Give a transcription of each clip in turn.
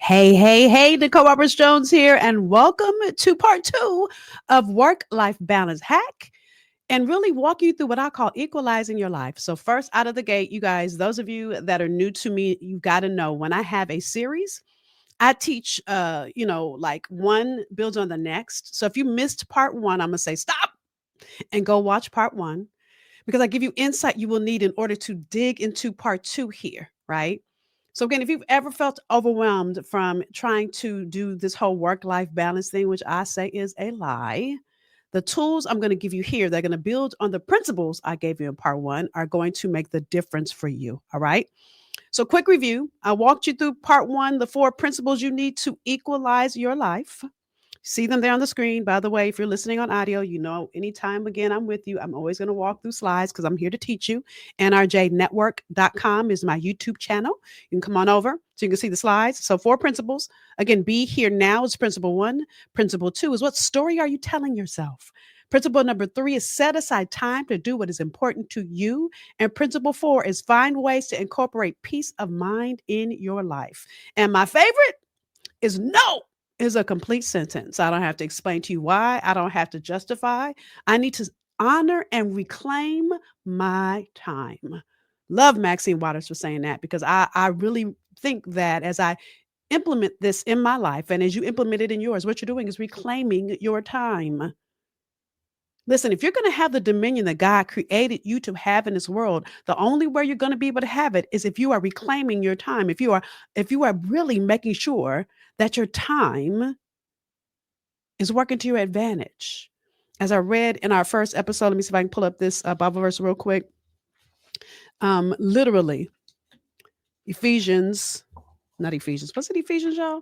Hey, Nicole Roberts Jones here, and welcome to part two of Work Life Balance Hack and really walk you through what I call equalizing your life. So, first out of the gate, you guys, those of you that are new to me, you got to know when I have a series, I teach, like one builds on the next. So, if you missed part one, I'm going to say stop and go watch part one because I give you insight you will need in order to dig into part two here, right? So, again, if you've ever felt overwhelmed from trying to do this whole work life balance thing, which I say is a lie, the tools I'm going to give you here, they're going to build on the principles I gave you in part one, are going to make the difference for you. All right. So, quick review. I walked you through part one, the four principles you need to equalize your life. See them there on the screen. By the way, if you're listening on audio, you know, anytime again I'm with you, I'm always going to walk through slides because I'm here to teach you. NRJnetwork.com is my YouTube channel. You can come on over so you can see the slides. So, four principles. Again, be here now is principle one. Principle two is what story are you telling yourself? Principle number three is set aside time to do what is important to you. And principle four is find ways to incorporate peace of mind in your life. And my favorite is no is a complete sentence. I don't have to explain to you why. I don't have to justify. I need to honor and reclaim my time. Love Maxine Waters for saying that because I really think that as I implement this in my life and as you implement it in yours, what you're doing is reclaiming your time. Listen, if you're going to have the dominion that God created you to have in this world, the only way you're going to be able to have it is if you are reclaiming your time. If you are really making sure that your time is working to your advantage. As I read in our first episode, let me see if I can pull up this Bible verse real quick. Literally, Ephesians, not Ephesians. Was it Ephesians, y'all?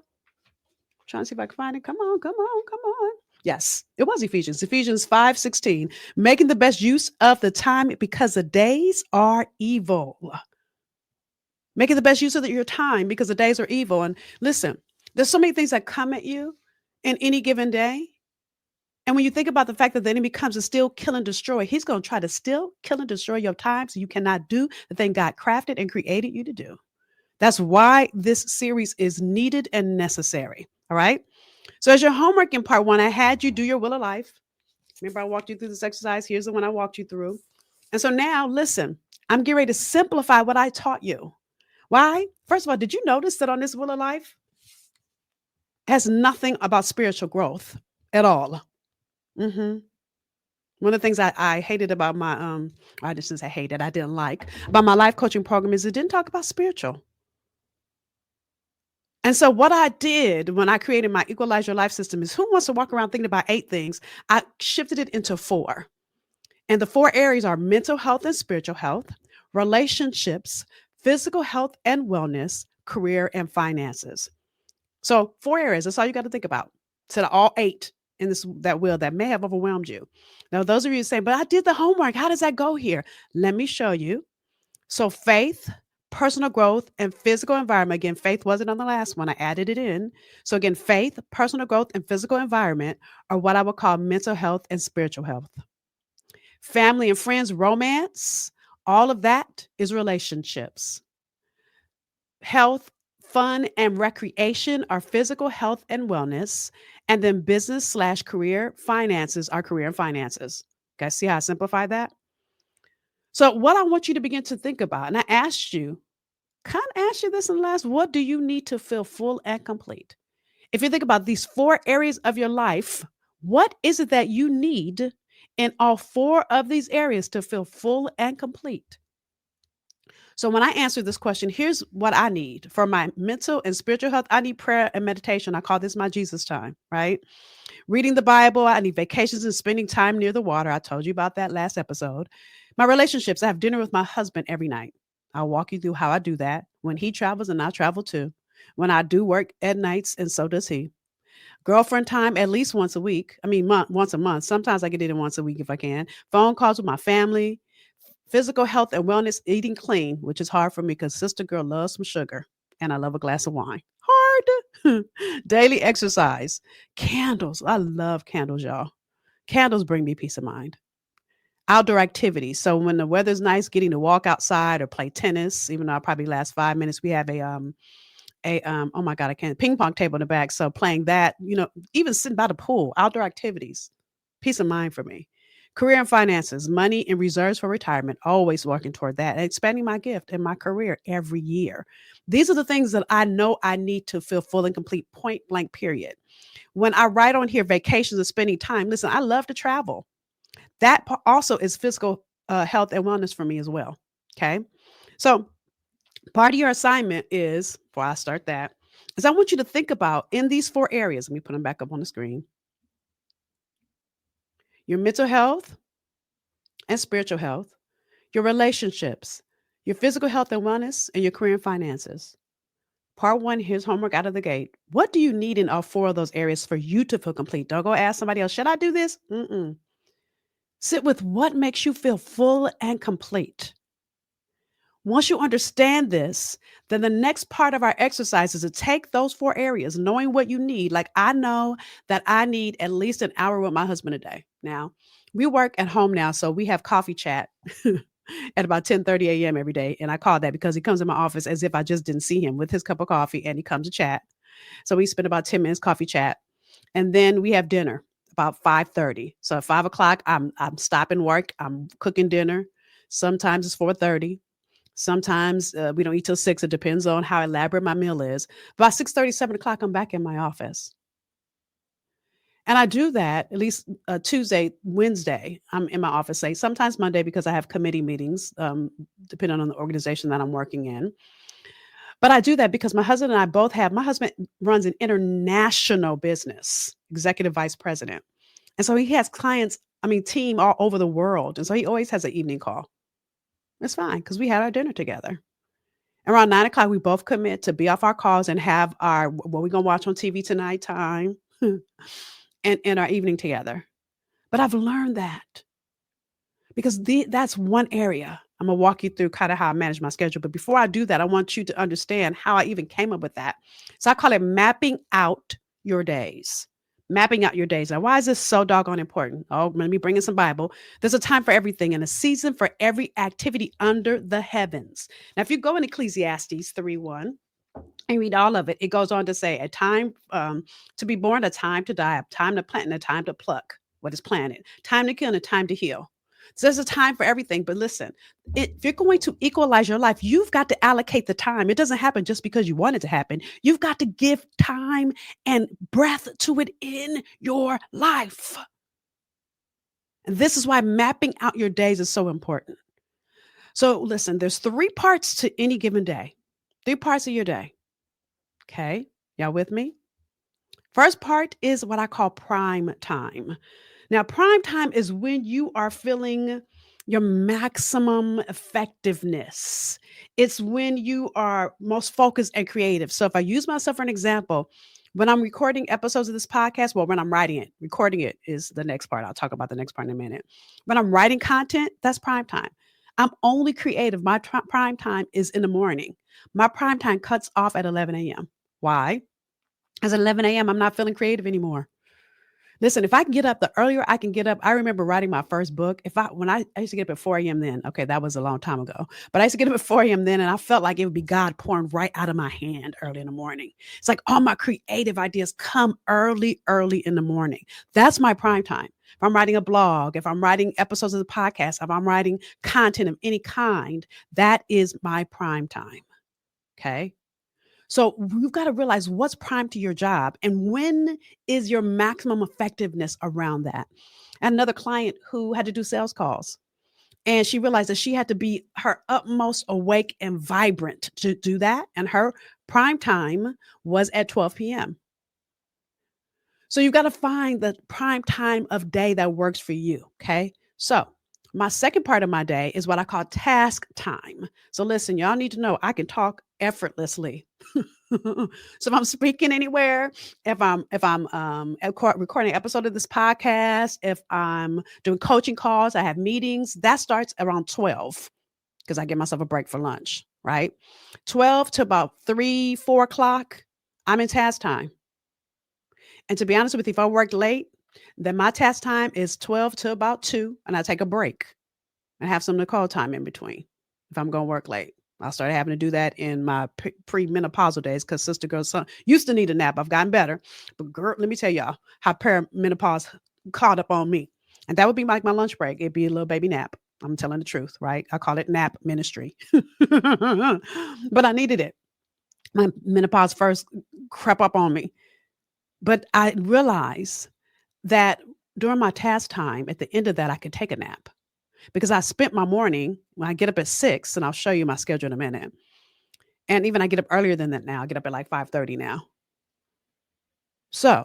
Trying to see if I can find it. Come on, come on, come on. Yes, it was Ephesians. Ephesians 5:16. Making the best use of the time because the days are evil. Making the best use of your time because the days are evil. And listen, there's so many things that come at you in any given day. And when you think about the fact that the enemy comes to steal, kill, and destroy, he's going to try to steal, kill, and destroy your time so you cannot do the thing God crafted and created you to do. That's why this series is needed and necessary. All right. So, as your homework in part one, I had you do your will of life. Remember, I walked you through this exercise. Here's the one I walked you through. And so now, listen, I'm getting ready to simplify what I taught you. Why? First of all, did you notice that on this will of life has nothing about spiritual growth at all? Mm-hmm. One of the things I hated about my I just didn't say hated, I didn't like about my life coaching program is it didn't talk about spiritual. And so what I did when I created my Equalize Your Life system is who wants to walk around thinking about 8 things? I shifted it into 4. And the 4 areas are mental health and spiritual health, relationships, physical health and wellness, career and finances. So 4 areas, that's all you got to think about. Instead of all 8 in this that will that may have overwhelmed you. Now, those of you say, but I did the homework. How does that go here? Let me show you. So faith, personal growth, and physical environment. Again, faith wasn't on the last one. I added it in. So again, faith, personal growth, and physical environment are what I would call mental health and spiritual health. Family and friends, romance, all of that is relationships. Health, fun, and recreation are physical health and wellness. And then business/career finances are career and finances. Okay, see how I simplify that? So, what I want you to begin to think about, and I kind of asked you this in the last, what do you need to feel full and complete? If you think about these 4 areas of your life, what is it that you need in all 4 of these areas to feel full and complete? So when I answer this question, here's what I need for my mental and spiritual health. I need prayer and meditation. I call this my Jesus time, right? Reading the Bible. I need vacations and spending time near the water. I told you about that last episode. My relationships. I have dinner with my husband every night. I'll walk you through how I do that. When he travels and I travel too. When I do work at nights and so does he. Girlfriend time at least once a week. I mean, once a month. Sometimes I get it in once a week if I can. Phone calls with my family. Physical health and wellness, eating clean, which is hard for me because sister girl loves some sugar and I love a glass of wine. Hard. Daily exercise. Candles. I love candles, y'all. Candles bring me peace of mind. Outdoor activities. So when the weather's nice, getting to walk outside or play tennis, even though I probably last 5 minutes, we have a oh my God, I can't ping pong table in the back. So playing that, even sitting by the pool, outdoor activities, peace of mind for me. Career and finances, money and reserves for retirement, always working toward that, and expanding my gift and my career every year. These are the things that I know I need to feel full and complete, point blank, period. When I write on here vacations and spending time, listen, I love to travel. That also is physical health and wellness for me as well. Okay. So part of your assignment is, before I start that, is I want you to think about in these four areas. Let me put them back up on the screen: your mental health and spiritual health, your relationships, your physical health and wellness, and your career and finances. Part one, here's homework out of the gate. What do you need in all four of those areas for you to feel complete? Don't go ask somebody else, should I do this? Mm-mm. Sit with what makes you feel full and complete. Once you understand this, then the next part of our exercise is to take those four areas, knowing what you need. Like I know that I need at least an hour with my husband a day. Now, we work at home now, so we have coffee chat at about 10:30 a.m. every day. And I call that because he comes in my office as if I just didn't see him with his cup of coffee and he comes to chat. So we spend about 10 minutes coffee chat. And then we have dinner about 5:30. So at 5 o'clock, I'm stopping work. I'm cooking dinner. Sometimes it's 4:30. Sometimes we don't eat till 6. It depends on how elaborate my meal is. About 6:30, 7 o'clock, I'm back in my office. And I do that at least Tuesday, Wednesday, I'm in my office, say sometimes Monday because I have committee meetings, depending on the organization that I'm working in. But I do that because my husband and I both have, my husband runs an international business, executive vice president. And so he has clients, I mean, team all over the world. And so he always has an evening call. It's fine because we had our dinner together. Around 9 o'clock, we both commit to be off our calls and have our what we're gonna watch on TV tonight time and our evening together. But I've learned that because that's one area. I'm gonna walk you through kind of how I manage my schedule. But before I do that, I want you to understand how I even came up with that. So I call it mapping out your days. Mapping out your days. Now, why is this so doggone important? Oh, let me bring in some Bible. There's a time for everything and a season for every activity under the heavens. Now, if you go in Ecclesiastes 3:1 and read all of it, it goes on to say a time to be born, a time to die, a time to plant, and a time to pluck what is planted, time to kill, and a time to heal. So there's a time for everything. But listen, if you're going to equalize your life, you've got to allocate the time. It doesn't happen just because you want it to happen. You've got to give time and breath to it in your life. And this is why mapping out your days is so important. So listen, there's three parts to any given day, three parts of your day. Okay. Y'all with me? First part is what I call prime time. Now, prime time is when you are feeling your maximum effectiveness. It's when you are most focused and creative. So, if I use myself for an example, when I'm recording episodes of this podcast, well, when I'm writing it, recording it is the next part. I'll talk about the next part in a minute. When I'm writing content, that's prime time. I'm only creative. My prime time is in the morning. My prime time cuts off at 11 a.m. Why? As at 11 a.m., I'm not feeling creative anymore. Listen, if I can get up, the earlier I can get up, I remember writing my first book. When I used to get up at 4 a.m. then, okay, that was a long time ago, but I used to get up at 4 a.m. then, and I felt like it would be God pouring right out of my hand early in the morning. It's like all my creative ideas come early, early in the morning. That's my prime time. If I'm writing a blog, if I'm writing episodes of the podcast, if I'm writing content of any kind, that is my prime time. Okay. So you've got to realize what's prime to your job and when is your maximum effectiveness around that. I had another client who had to do sales calls and she realized that she had to be her utmost awake and vibrant to do that. And her prime time was at 12 p.m. So you've got to find the prime time of day that works for you. Okay. So my second part of my day is what I call task time. So listen, y'all need to know I can talk effortlessly. So if I'm speaking anywhere, if I'm recording an episode of this podcast, if I'm doing coaching calls, I have meetings, that starts around 12 because I give myself a break for lunch, right? 12 to about 3, 4 o'clock, I'm in task time. And to be honest with you, if I work late, then my task time is 12 to about 2, and I take a break and have some Nicole time in between if I'm going to work late. I started having to do that in my pre-menopausal days because sister girl son used to need a nap. I've gotten better. But girl, let me tell y'all how perimenopause caught up on me. And that would be like my lunch break. It'd be a little baby nap. I'm telling the truth, right? I call it nap ministry. But I needed it. My menopause first crept up on me. But I realized that during my task time, at the end of that, I could take a nap because I spent my morning when I get up at 6, and I'll show you my schedule in a minute. And even I get up earlier than that now. I get up at like 5:30 now. So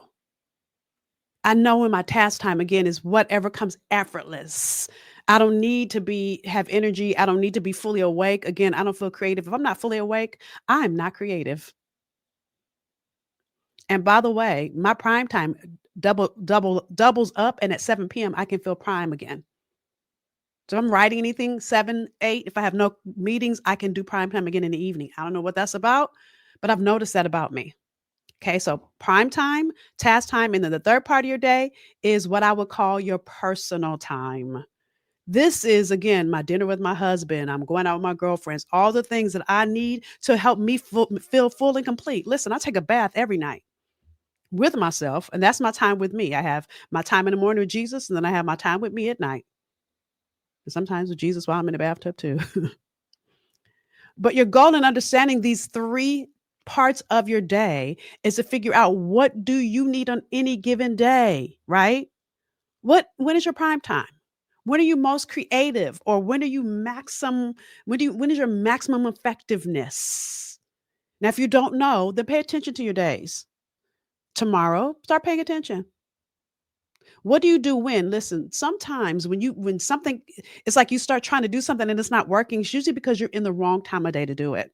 I know when my task time again is whatever comes effortless. I don't need to be have energy. I don't need to be fully awake. Again, I don't feel creative. If I'm not fully awake, I'm not creative. And by the way, my prime time doubles up, and at 7 p.m. I can feel prime again. So if I'm writing anything, 7, 8, if I have no meetings, I can do prime time again in the evening. I don't know what that's about, but I've noticed that about me. Okay, so prime time, task time, and then the third part of your day is what I would call your personal time. This is, again, my dinner with my husband. I'm going out with my girlfriends, all the things that I need to help me feel full and complete. Listen, I take a bath every night with myself, and that's my time with me. I have my time in the morning with Jesus, and then I have my time with me at night. And sometimes with Jesus while I'm in the bathtub too. But your goal in understanding these three parts of your day is to figure out what do you need on any given day, right? When is your prime time? When are you most creative? Or when are you maximum when is your maximum effectiveness? Now, if you don't know, then pay attention to your days. Tomorrow, start paying attention. What do you do when? Listen, sometimes when something it's like you start trying to do something and it's not working, it's usually because you're in the wrong time of day to do it.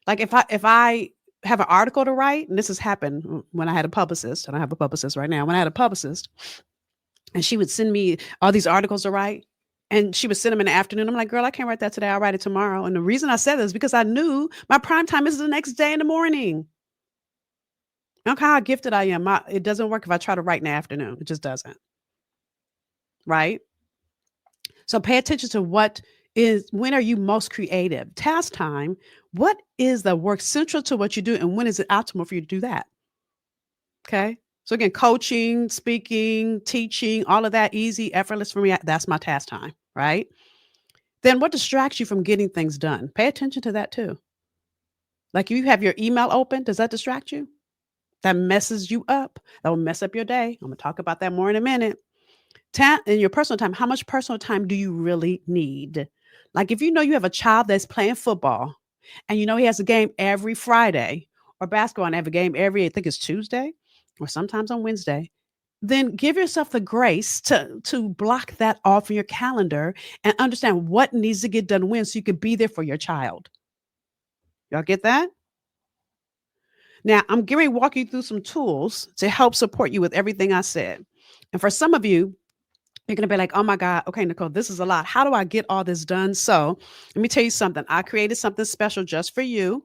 Like if I have an article to write, and this has happened when I had a publicist, and I have a publicist right now. When I had a publicist, and she would send me all these articles to write, and she would send them in the afternoon. I'm like, girl, I can't write that today. I'll write it tomorrow. And the reason I said this is because I knew my prime time is the next day in the morning. Look how gifted I am. It doesn't work if I try to write in the afternoon. It just doesn't. Right? So pay attention to when are you most creative? Task time, what is the work central to what you do, and when is it optimal for you to do that? Okay. So again, coaching, speaking, teaching, all of that easy, effortless for me. That's my task time, right? Then what distracts you from getting things done? Pay attention to that too. Like you have your email open, does that distract you? That messes you up. That will mess up your day. I'm gonna talk about that more in a minute. In your personal time, how much personal time do you really need? Like if you know you have a child that's playing football and you know he has a game every Friday, or basketball and have a game every, I think it's Tuesday or sometimes on Wednesday, then give yourself the grace to block that off in your calendar and understand what needs to get done when so you could be there for your child. Y'all get that? Now, I'm going to walk you through some tools to help support you with everything I said. And for some of you, you're going to be like, oh my God, okay, Nicole, this is a lot. How do I get all this done? So let me tell you something. I created something special just for you.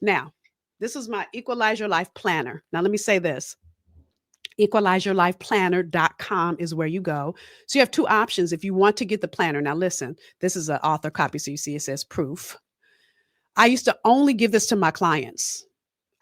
Now, this is my Equalize Your Life Planner. Now, let me say this. Equalizeyourlifeplanner.com is where you go. So you have two options if you want to get the planner. Now, listen, this is an author copy. So you see it says proof. I used to only give this to my clients.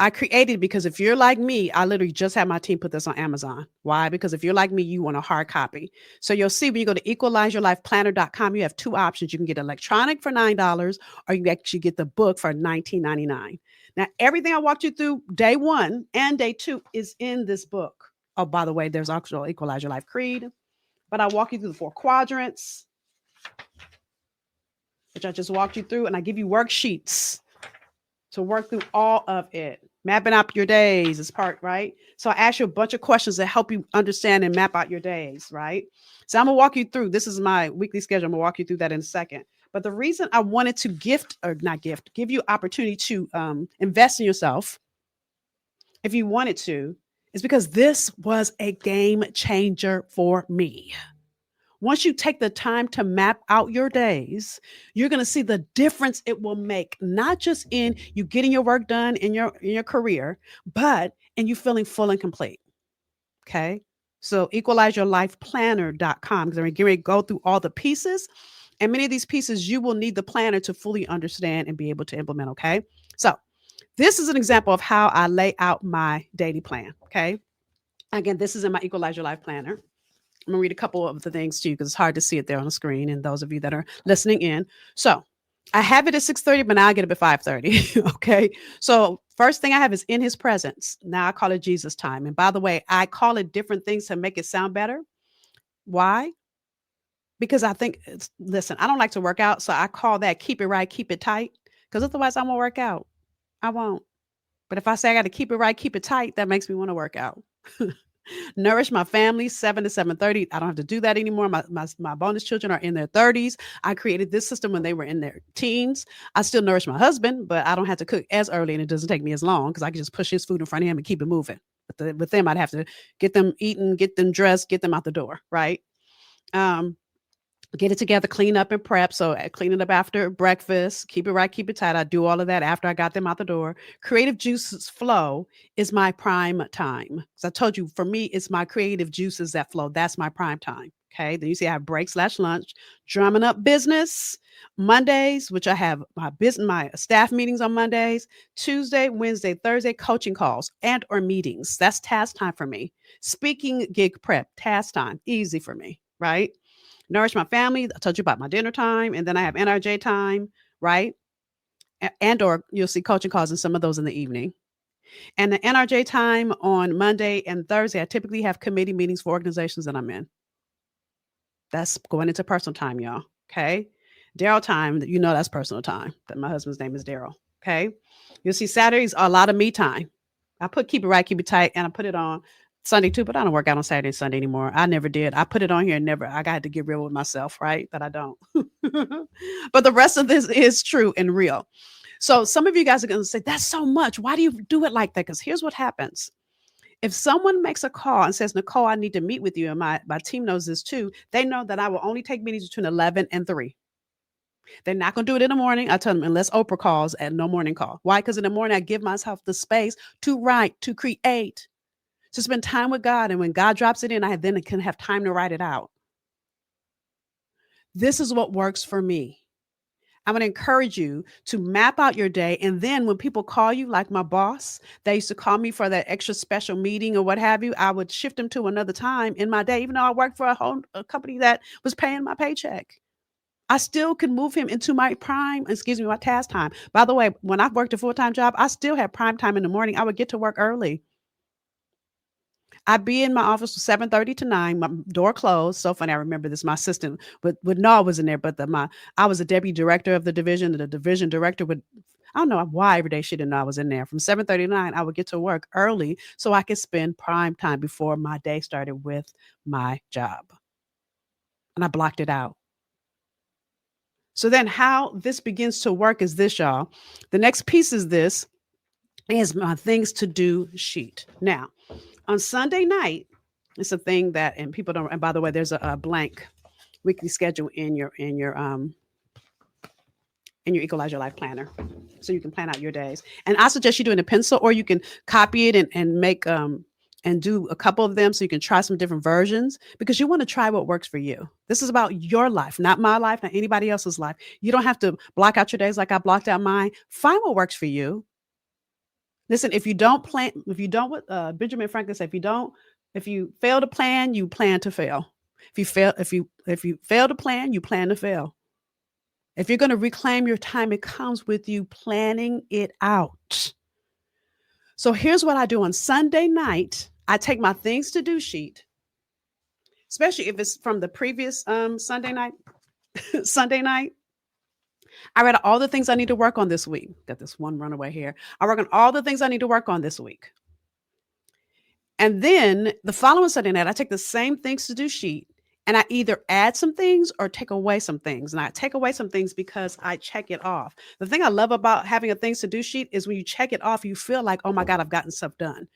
I created because if you're like me, I literally just had my team put this on Amazon. Why? Because if you're like me, you want a hard copy. So you'll see when you go to equalizeyourlifeplanner.com, you have two options. You can get electronic for $9, or you can actually get the book for $19.99. Now, everything I walked you through day 1 and day 2 is in this book. Oh, by the way, there's also Equalize Your Life Creed, but I walk you through the 4 quadrants, which I just walked you through, and I give you worksheets to work through all of it. Mapping out your days is part, right? So I ask you a bunch of questions that help you understand and map out your days, right? So I'm gonna walk you through. This is my weekly schedule. I'm gonna walk you through that in a second. But the reason I wanted to give you opportunity to invest in yourself, if you wanted to, is because this was a game changer for me. Once you take the time to map out your days, you're going to see the difference it will make, not just in you getting your work done in your career, but in you feeling full and complete. Okay. So equalizeyourlifeplanner.com, because I'm going to go through all the pieces And many of these pieces you will need the planner to fully understand and be able to implement. Okay. So this is an example of how I lay out my daily plan. Okay. Again, this is in my Equalize Your Life planner. I'm going to read a couple of the things to you because it's hard to see it there on the screen. And those of you that are listening in. So I have it at 6:30, but now I get up at 5:30. Okay. So first thing I have is in his presence. Now I call it Jesus time. And by the way, I call it different things to make it sound better. Why? Because I think listen, I don't like to work out. So I call that keep it right, keep it tight. Because otherwise I'm gonna work out. I won't. But if I say I got to keep it right, keep it tight, that makes me want to work out. Nourish my family 7 to 7:30. I don't have to do that anymore. My bonus children are in their 30s. I created this system when they were in their teens. I still nourish my husband, but I don't have to cook as early and it doesn't take me as long because I can just push his food in front of him and keep it moving. But with them, I'd have to get them eating, get them dressed, get them out the door, right? Um, get it together, clean up and prep. So clean it up after breakfast, keep it right, keep it tight. I do all of that after I got them out the door. Creative juices flow is my prime time. Because I told you, for me, it's my creative juices that flow. That's my prime time. Okay. Then you see I have break / lunch, drumming up business. Mondays, which I have my business, my staff meetings on Mondays, Tuesday, Wednesday, Thursday, coaching calls and or meetings. That's task time for me. Speaking gig prep, task time, easy for me, right? Nourish my family. I told you about my dinner time, and then I have NRJ time, right? And or you'll see coaching calls and some of those in the evening. And the NRJ time on Monday and Thursday, I typically have committee meetings for organizations that I'm in. That's going into personal time, y'all. Okay. Daryl time, you know that's personal time. That my husband's name is Daryl. Okay. You'll see Saturdays are a lot of me time. I put keep it right, keep it tight, and I put it on Sunday too, but I don't work out on Saturday and Sunday anymore. I never did. I put it on here and never, I got to get real with myself, right? That I don't. But the rest of this is true and real. So some of you guys are going to say, that's so much. Why do you do it like that? Because here's what happens. If someone makes a call and says, Nicole, I need to meet with you, and my team knows this too, they know that I will only take meetings between 11 and 3. They're not going to do it in the morning. I tell them, unless Oprah calls, and no morning call. Why? Because in the morning, I give myself the space to write, to create, to spend time with God. And when God drops it in, I then can have time to write it out. This is what works for me. I'm going to encourage you to map out your day. And then when people call you, like my boss, they used to call me for that extra special meeting or what have you, I would shift them to another time in my day, even though I worked for a company that was paying my paycheck. I still can move him into my my task time. By the way, when I worked a full-time job, I still had prime time in the morning. I would get to work early. I'd be in my office from 7:30 to 9, my door closed. So funny, I remember this. My assistant would know I was in there, but I was a deputy director of the division. And the division director would, I don't know why every day she didn't know I was in there. From 7:30 to 9, I would get to work early so I could spend prime time before my day started with my job. And I blocked it out. So then how this begins to work is this, y'all. The next piece is my things to do sheet. Now, on Sunday night, it's a thing that, and people don't, and by the way, there's a blank weekly schedule in your Equalize Your Life planner. So you can plan out your days. And I suggest you do it in a pencil, or you can copy it and make and do a couple of them so you can try some different versions, because you want to try what works for you. This is about your life, not my life, not anybody else's life. You don't have to block out your days like I blocked out mine. Find what works for you. Listen, if you don't plan, if you don't, what Benjamin Franklin said, if you fail to plan, you plan to fail. If you fail to plan, you plan to fail. If you're going to reclaim your time, it comes with you planning it out. So here's what I do on Sunday night. I take my things to do sheet, especially if it's from the previous Sunday night. Sunday night, I read all the things I need to work on this week. Got this one runaway here. I work on all the things I need to work on this week. And then the following Sunday night, I take the same things to do sheet and I either add some things or take away some things. And I take away some things because I check it off. The thing I love about having a things to do sheet is when you check it off, you feel like, oh my God, I've gotten stuff done.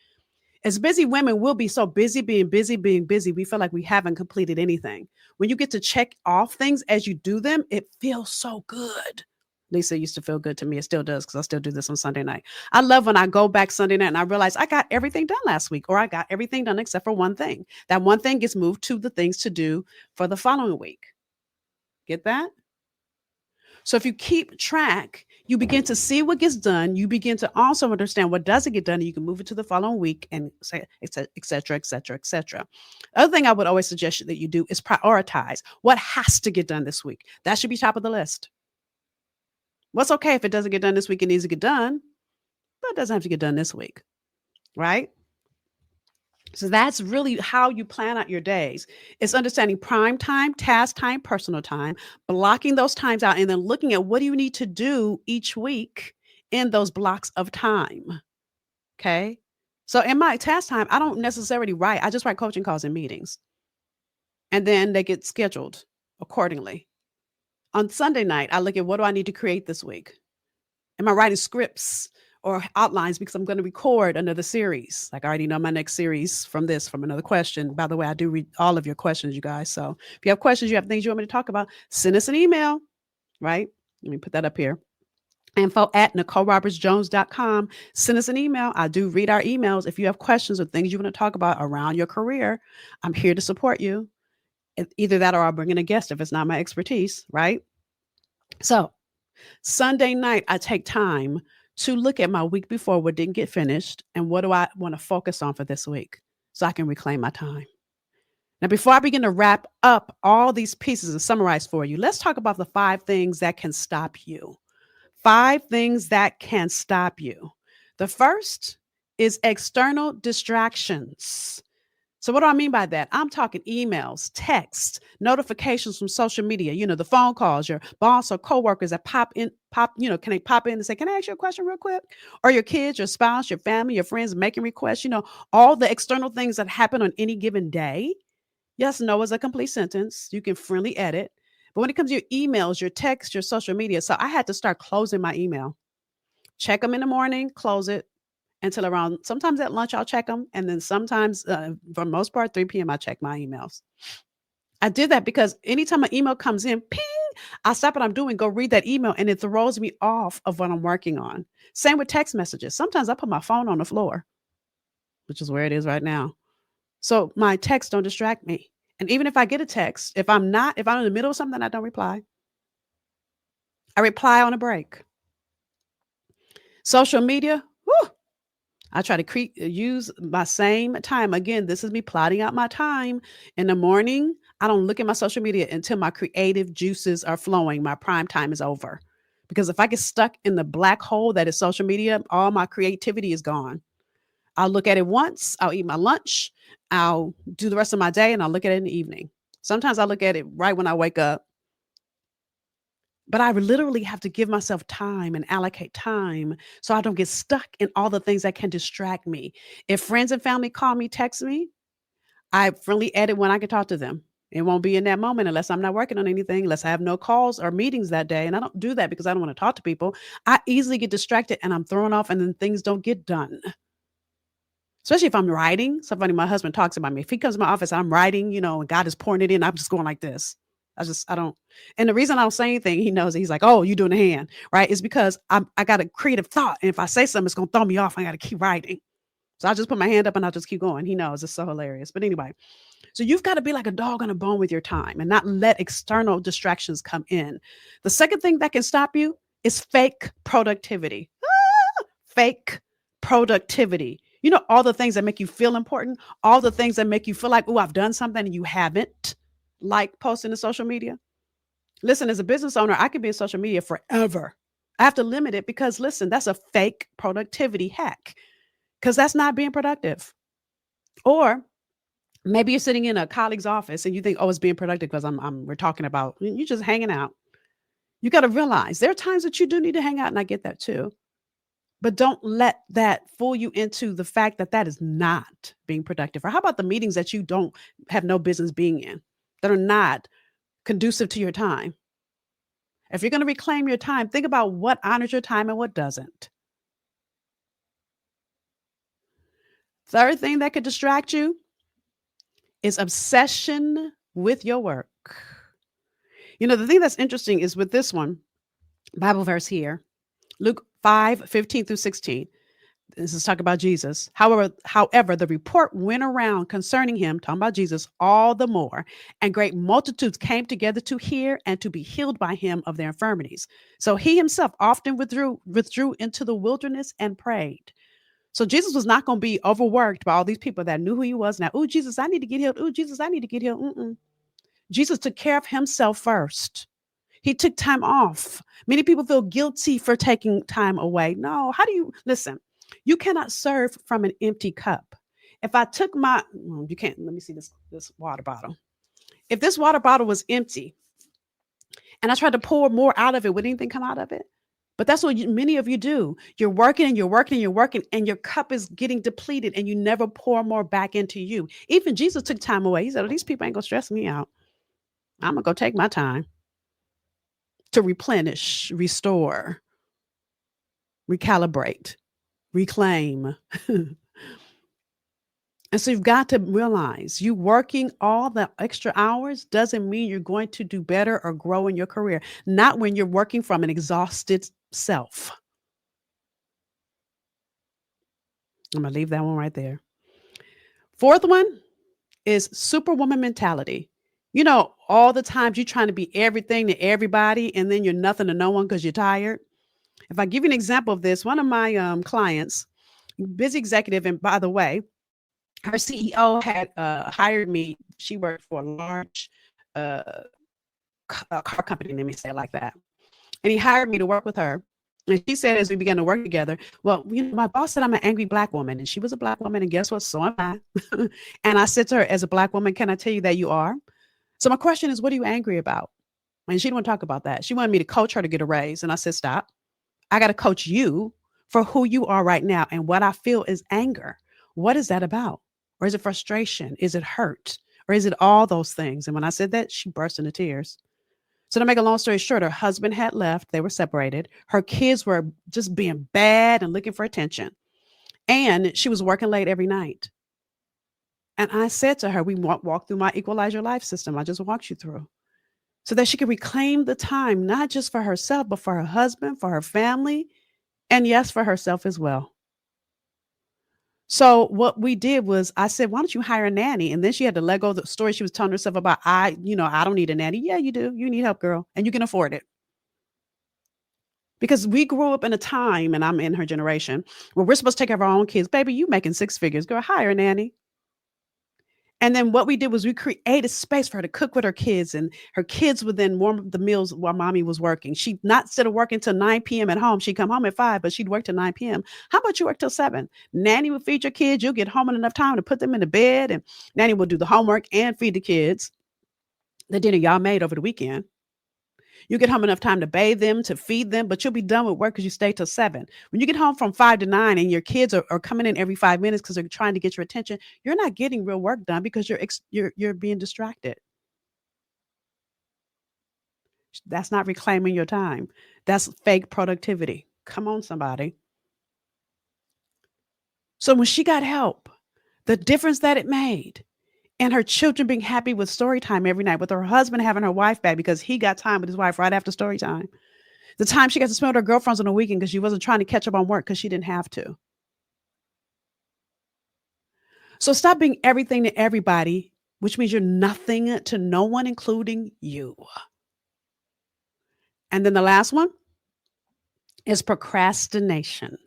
As busy women, we'll be so busy, being busy, we feel like we haven't completed anything. When you get to check off things as you do them, it feels so good. Lisa used to feel good to me. It still does, because I still do this on Sunday night. I love when I go back Sunday night and I realize I got everything done last week, or I got everything done except for one thing. That one thing gets moved to the things to do for the following week. Get that? So if you keep track, you begin to see what gets done. You begin to also understand what doesn't get done. And you can move it to the following week and say, et cetera, et cetera, et cetera. Other thing I would always suggest that you do is prioritize what has to get done this week. That should be top of the list. What's okay if it doesn't get done this week, it needs to get done, but it doesn't have to get done this week, right? So that's really how you plan out your days. It's understanding prime time, task time, personal time, blocking those times out, and then looking at what do you need to do each week in those blocks of time. Okay. So in my task time, I don't necessarily write. I just write coaching calls and meetings. And then they get scheduled accordingly. On Sunday night, I look at what do I need to create this week? Am I writing scripts or outlines because I'm going to record another series? Like I already know my next series from another question. By the way, I do read all of your questions, you guys. So if you have questions, you have things you want me to talk about, send us an email, right? Let me put that up here. info@NicoleRobertsJones.com. Send us an email. I do read our emails. If you have questions or things you want to talk about around your career, I'm here to support you. Either that or I'll bring in a guest if it's not my expertise, right? So Sunday night, I take time to look at my week before what didn't get finished and what do I want to focus on for this week so I can reclaim my time. Now, before I begin to wrap up all these pieces and summarize for you, let's talk about the 5 things that can stop you. 5 things that can stop you. The first is external distractions. So what do I mean by that? I'm talking emails, texts, notifications from social media, the phone calls, your boss or coworkers that can they pop in and say, can I ask you a question real quick? Or your kids, your spouse, your family, your friends making requests, all the external things that happen on any given day. Yes, no is a complete sentence. You can freely edit. But when it comes to your emails, your texts, your social media, so I had to start closing my email. Check them in the morning, close it, until around sometimes at lunch I'll check them, and then sometimes for the most part 3 p.m. I check my emails. I did that because anytime an email comes in, ping, I stop what I'm doing, go read that email, and it throws me off of what I'm working on. Same with text messages. Sometimes I put my phone on the floor, which is where it is right now. So my texts don't distract me. And even if I get a text, if I'm in the middle of something, I don't reply. I reply on a break. Social media, whew, I try to use my same time. Again, this is me plotting out my time. In the morning, I don't look at my social media until my creative juices are flowing. My prime time is over. Because if I get stuck in the black hole that is social media, all my creativity is gone. I'll look at it once, I'll eat my lunch, I'll do the rest of my day, and I'll look at it in the evening. Sometimes I look at it right when I wake up. But I literally have to give myself time and allocate time so I don't get stuck in all the things that can distract me. If friends and family call me, text me, I friendly edit when I can talk to them. It won't be in that moment unless I'm not working on anything, unless I have no calls or meetings that day. And I don't do that because I don't want to talk to people. I easily get distracted and I'm thrown off and then things don't get done. Especially if I'm writing. Somebody, my husband talks about me. If he comes to my office, I'm writing, and God is pouring it in. I'm just going like this. I don't. And the reason I don't say anything, he knows, he's like, oh, you doing a hand, right? It's because I got a creative thought. And if I say something, it's going to throw me off. I got to keep writing. So I just put my hand up and I'll just keep going. He knows, it's so hilarious. But anyway, so you've got to be like a dog on a bone with your time and not let external distractions come in. The second thing that can stop you is fake productivity. Fake productivity. All the things that make you feel important, all the things that make you feel like, oh, I've done something and you haven't, like posting to social media. Listen, as a business owner, I could be in social media forever. I have to limit it because, listen, that's a fake productivity hack because that's not being productive. Or maybe you're sitting in a colleague's office and you think, oh, it's being productive because we're talking about, you're just hanging out. You got to realize there are times that you do need to hang out, and I get that too. But don't let that fool you into the fact that that is not being productive. Or how about the meetings that you don't have no business being in, that are not conducive to your time? If you're going to reclaim your time, think about what honors your time and what doesn't. Third thing that could distract you is obsession with your work. The thing that's interesting is with this one, Bible verse here, Luke 5:15 through 16. This is talking about Jesus. However, the report went around concerning him, talking about Jesus, all the more, and great multitudes came together to hear and to be healed by him of their infirmities. So he himself often withdrew into the wilderness and prayed. So Jesus was not going to be overworked by all these people that knew who he was. Now, oh, Jesus, I need to get healed. Oh, Jesus, I need to get healed. Jesus took care of himself first. He took time off. Many people feel guilty for taking time away. No, how do you listen? You cannot serve from an empty cup. If I took you can't. Let me see this water bottle. If this water bottle was empty and I tried to pour more out of it, would anything come out of it? But that's what many of you do. You're working and you're working and you're working, and your cup is getting depleted, and you never pour more back into you. Even Jesus took time away. He said, "Oh, these people ain't gonna stress me out. I'm gonna go take my time to replenish, restore, recalibrate, reclaim." And so you've got to realize you working all the extra hours doesn't mean you're going to do better or grow in your career. Not when you're working from an exhausted self. I'm going to leave that one right there. Fourth one is superwoman mentality. You know, all the times you're trying to be everything to everybody and then you're nothing to no one because you're tired. If I give you an example of this, one of my clients, busy executive, and by the way, her CEO had hired me. She worked for a large uh, car company, let me say it like that. And he hired me to work with her. And she said, as we began to work together, well, my boss said I'm an angry Black woman. And she was a Black woman. And guess what? So am I. And I said to her, as a Black woman, can I tell you that you are? So my question is, what are you angry about? And she didn't want to talk about that. She wanted me to coach her to get a raise. And I said, stop. I got to coach you for who you are right now. And what I feel is anger. What is that about? Or is it frustration? Is it hurt? Or is it all those things? And when I said that, she burst into tears. So to make a long story short, her husband had left. They were separated. Her kids were just being bad and looking for attention. And she was working late every night. And I said to her, we walk through my Equalize Your Life system. I just walked you through. So that she could reclaim the time, not just for herself, but for her husband, for her family, and yes, for herself as well. So what we did was I said, why don't you hire a nanny? And then she had to let go of the story she was telling herself about, I don't need a nanny. Yeah, you do. You need help, girl. And you can afford it. Because we grew up in a time, and I'm in her generation, where we're supposed to take care of our own kids. Baby, you making six figures. Girl, hire a nanny. And then what we did was we created space for her to cook with her kids, and her kids would then warm up the meals while mommy was working. She'd not instead of working till 9 p.m. at home, she'd come home at 5, but she'd work till 9 p.m. How about you work till 7? Nanny would feed your kids. You'll get home in enough time to put them in the bed, and nanny will do the homework and feed the kids. The dinner y'all made over the weekend. You get home enough time to bathe them, to feed them, but you'll be done with work because you stay till 7. When you get home from 5 to 9 and your kids are coming in every 5 minutes because they're trying to get your attention, you're not getting real work done because you're being distracted. That's not reclaiming your time. That's fake productivity. Come on, somebody. So when she got help, the difference that it made, and her children being happy with story time every night, with her husband having her wife back because he got time with his wife right after story time. The time she got to spend with her girlfriends on the weekend because she wasn't trying to catch up on work because she didn't have to. So stop being everything to everybody, which means you're nothing to no one, including you. And then the last one is procrastination.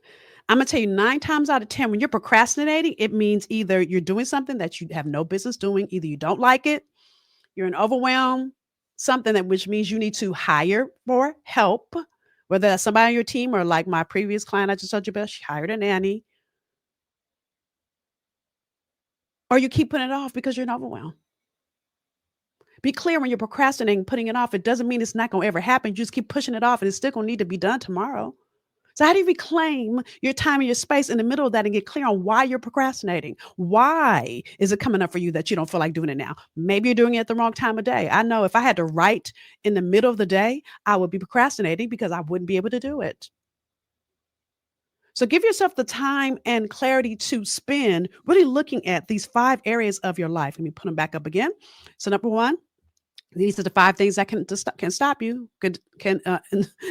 I'm going to tell you 9 times out of 10, when you're procrastinating, it means either you're doing something that you have no business doing, either you don't like it, you're in overwhelm, something that which means you need to hire for help, whether that's somebody on your team or like my previous client I just told you about, she hired a nanny, or you keep putting it off because you're in overwhelm. Be clear when you're procrastinating, putting it off. It doesn't mean it's not going to ever happen. You just keep pushing it off and it's still going to need to be done tomorrow. So how do you reclaim your time and your space in the middle of that and get clear on why you're procrastinating? Why is it coming up for you that you don't feel like doing it now? Maybe you're doing it at the wrong time of day. I know if I had to write in the middle of the day, I would be procrastinating because I wouldn't be able to do it. So give yourself the time and clarity to spend really looking at these 5 areas of your life. Let me put them back up again. So number 1, These are the 5 things that can stop you, can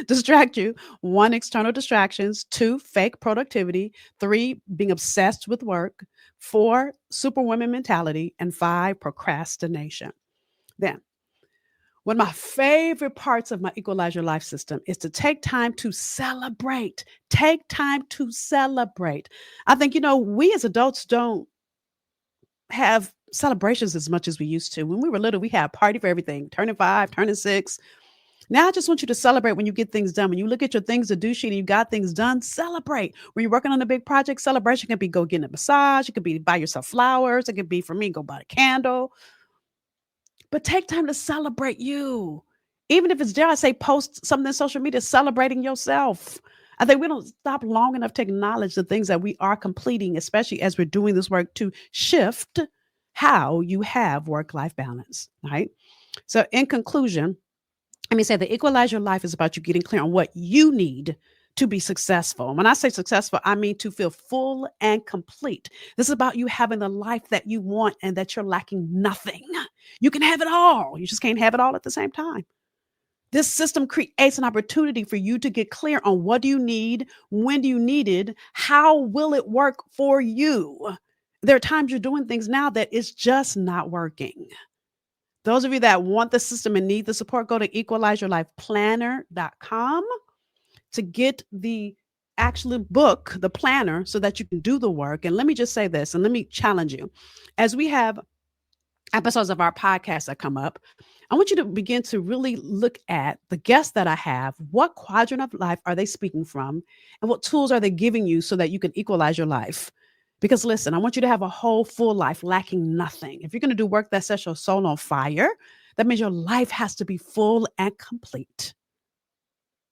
distract you. 1, external distractions. 2, fake productivity. 3, being obsessed with work. 4, superwoman mentality. And 5, procrastination. Then, one of my favorite parts of my Equalize Your Life system is to take time to celebrate. Take time to celebrate. I think, we as adults don't have celebrations as much as we used to. When we were little, we had a party for everything, turning 5, turning 6. Now I just want you to celebrate when you get things done. When you look at your things to do sheet and you got things done, celebrate. When you're working on a big project, celebration can be go getting a massage. It could be buy yourself flowers. It could be, for me, go buy a candle. But take time to celebrate you. Even if it's, dare I say, post something on social media celebrating yourself. I think we don't stop long enough to acknowledge the things that we are completing, especially as we're doing this work to shift how you have work-life balance, right? So in conclusion, let me say the Equalize Your Life is about you getting clear on what you need to be successful. When I say successful, I mean to feel full and complete. This is about you having the life that you want and that you're lacking nothing. You can have it all. You just can't have it all at the same time. This system creates an opportunity for you to get clear on what do you need, when do you need it, how will it work for you. There are times you're doing things now that it's just not working. Those of you that want the system and need the support, go to equalizeyourlifeplanner.com to get the actual book, the planner, so that you can do the work. And let me just say this, and let me challenge you. As we have episodes of our podcast that come up, I want you to begin to really look at the guests that I have. What quadrant of life are they speaking from? And what tools are they giving you so that you can equalize your life? Because listen, I want you to have a whole full life lacking nothing. If you're going to do work that sets your soul on fire, that means your life has to be full and complete.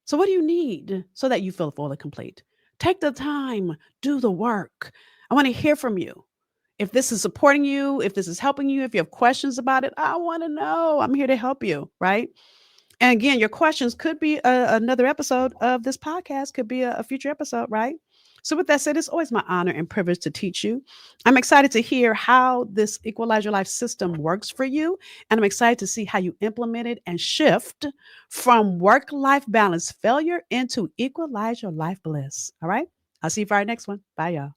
So what do you need so that you feel full and complete? Take the time, do the work. I want to hear from you. If this is supporting you, if this is helping you, if you have questions about it, I want to know. I'm here to help you, right? And again, your questions could be another episode of this podcast, could be a future episode, right? So with that said, it's always my honor and privilege to teach you. I'm excited to hear how this Equalize Your Life system works for you. And I'm excited to see how you implement it and shift from work-life balance failure into Equalize Your Life bliss. All right? I'll see you for our next one. Bye, y'all.